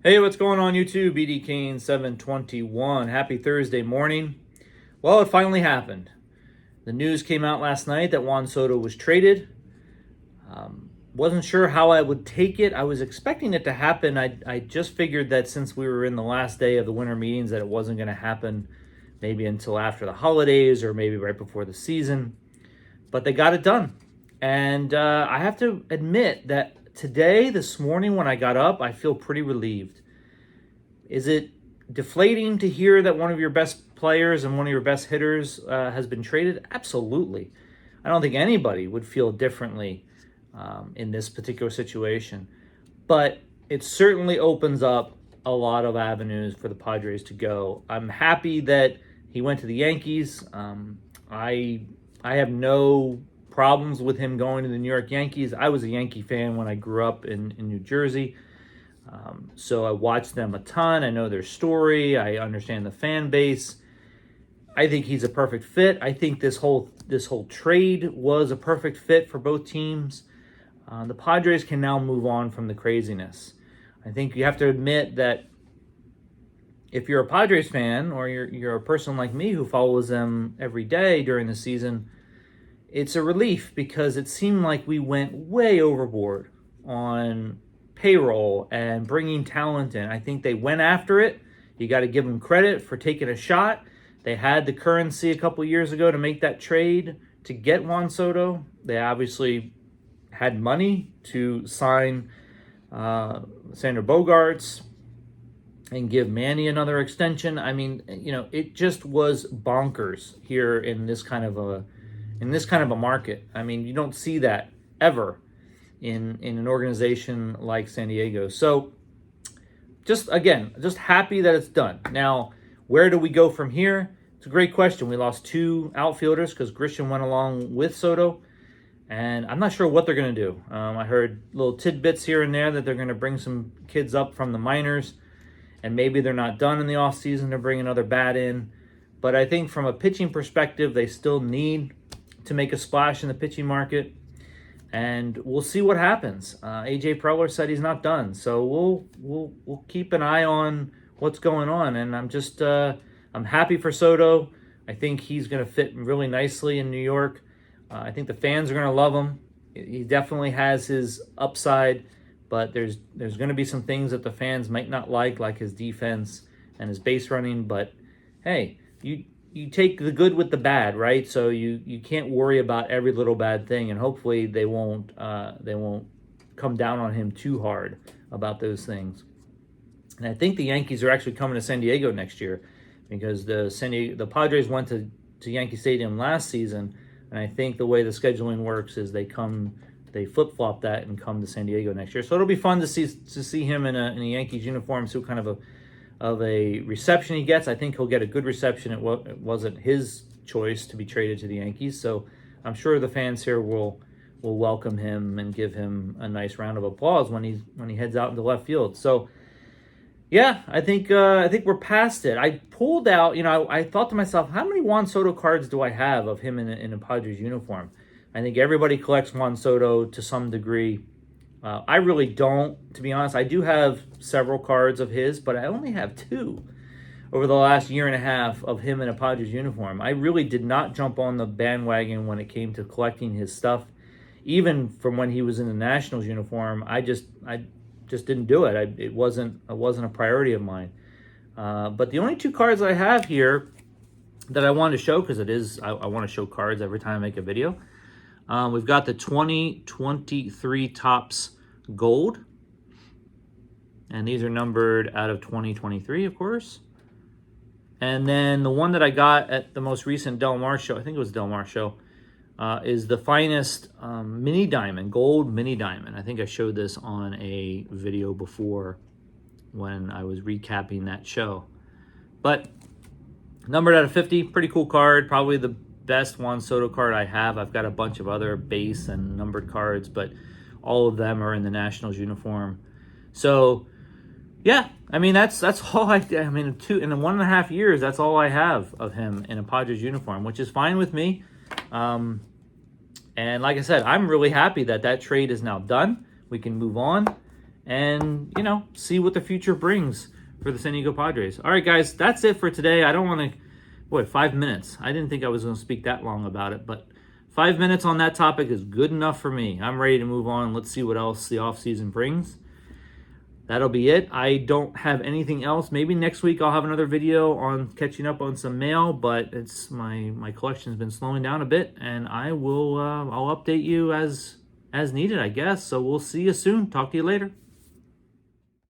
Hey, what's going on YouTube? BD Kane 721. Happy Thursday morning. Well, it finally happened. The news came out last night that Juan Soto was traded. Wasn't sure how I would take it. I was expecting it to happen. I just figured that since we were in the last day of the winter meetings that it wasn't going to happen maybe until after the holidays or maybe right before the season. But they got it done. And I have to admit that today, this morning when I got up, I feel pretty relieved. Is it deflating to hear that one of your best players and one of your best hitters has been traded? Absolutely. I don't think anybody would feel differently in this particular situation. But it certainly opens up a lot of avenues for the Padres to go. I'm happy that he went to the Yankees. I have no problems with him going to the New York Yankees. I was a Yankee fan when I grew up in New Jersey. So I watched them a ton. I know their story. I understand the fan base. I think he's a perfect fit. I think this whole trade was a perfect fit for both teams. The Padres can now move on from the craziness. I think you have to admit that if you're a Padres fan or you're a person like me who follows them every day during the season, it's a relief because it seemed like we went way overboard on payroll and bringing talent in. I think they went after it. You got to give them credit for taking a shot. They had the currency a couple years ago to make that trade to get Juan Soto. They obviously had money to sign Sander Bogarts and give Manny another extension. I mean, it just was bonkers here in this kind of a market. I mean, you don't see that ever in an organization like San Diego. So just happy that it's done. Now, where do we go from here? It's a great question. We lost two outfielders because Grisham went along with Soto, and I'm not sure what they're going to do. I heard little tidbits here and there that they're going to bring some kids up from the minors, and maybe they're not done in the offseason to bring another bat in. But I think from a pitching perspective, they still need to make a splash in the pitching market. And we'll see what happens. AJ Preller said he's not done, so we'll keep an eye on what's going on. And I'm happy for Soto. I think he's going to fit really nicely in New York. I think the fans are going to love him. He definitely has his upside, but there's going to be some things that the fans might not like his defense and his base running. But hey, you take the good with the bad, right? So you can't worry about every little bad thing, and hopefully they won't come down on him too hard about those things. And I think the Yankees are actually coming to San Diego next year because the Padres went to Yankee Stadium last season, and I think the way the scheduling works is they flip-flop that and come to San Diego next year. So it'll be fun to see him in a Yankees uniform, see what kind of a reception he gets. I think he'll get a good reception. It wasn't his choice to be traded to the Yankees, so I'm sure the fans here will welcome him and give him a nice round of applause when he heads out into left field. So yeah, I think we're past it. I pulled out, I thought to myself, how many Juan Soto cards do I have of him in a Padres uniform? I think everybody collects Juan Soto to some degree. I really don't, to be honest. I do have several cards of his, but I only have two over the last year and a half of him in a Padres uniform. I really did not jump on the bandwagon when it came to collecting his stuff. Even from when he was in the Nationals uniform, I just didn't do it. It wasn't a priority of mine. But the only two cards I have here that I wanted to show, because I want to show cards every time I make a video. We've got the 2023 Topps Gold. And these are numbered out of 2023, of course. And then the one that I got at the most recent Del Mar show, I think it was Del Mar show, is the finest mini diamond, gold mini diamond. I think I showed this on a video before when I was recapping that show. But numbered out of 50, pretty cool card. Probably the best Juan Soto card I have. I've got a bunch of other base and numbered cards, but all of them are in the Nationals uniform. So yeah, I mean that's all in 1.5 years, that's all I have of him in a Padres uniform, which is fine with me. And like I said, I'm really happy that trade is now done. We can move on. and, see what the future brings for the San Diego Padres. All right, guys, that's it for today. I don't want to, 5 minutes. I didn't think I was going to speak that long about it, but 5 minutes on that topic is good enough for me. I'm ready to move on. Let's see what else the offseason brings. That'll be it. I don't have anything else. Maybe next week I'll have another video on catching up on some mail, but it's my collection's been slowing down a bit, and I'll update you as needed, I guess. So we'll see you soon. Talk to you later.